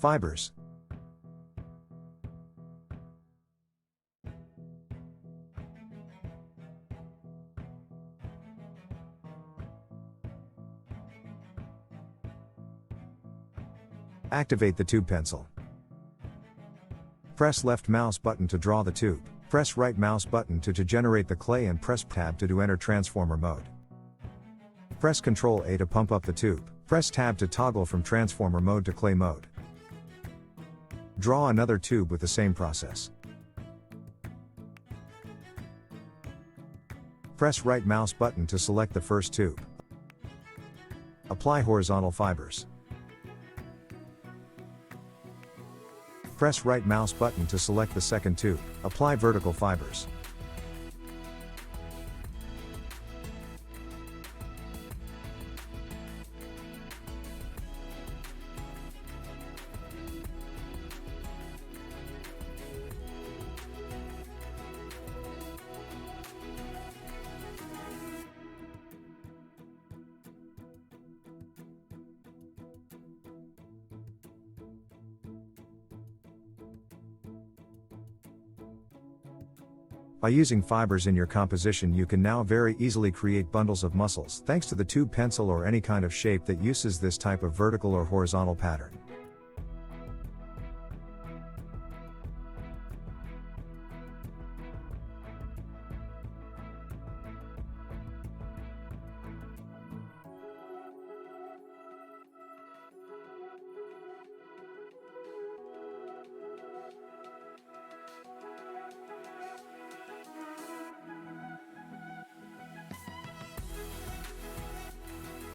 Fibers. Activate the tube pencil. Press left mouse button to draw the tube. Press right mouse button to generate the clay and press tab to enter transformer mode. Press Ctrl A to pump up the tube. Press tab to toggle from transformer mode to clay mode. Draw another tube with the same process. Press right mouse button to select the first tube. Apply horizontal fibers. Press right mouse button to select the second tube. Apply vertical fibers. By using fibers in your composition, you can now very easily create bundles of muscles thanks to the tube pencil or any kind of shape that uses this type of vertical or horizontal pattern.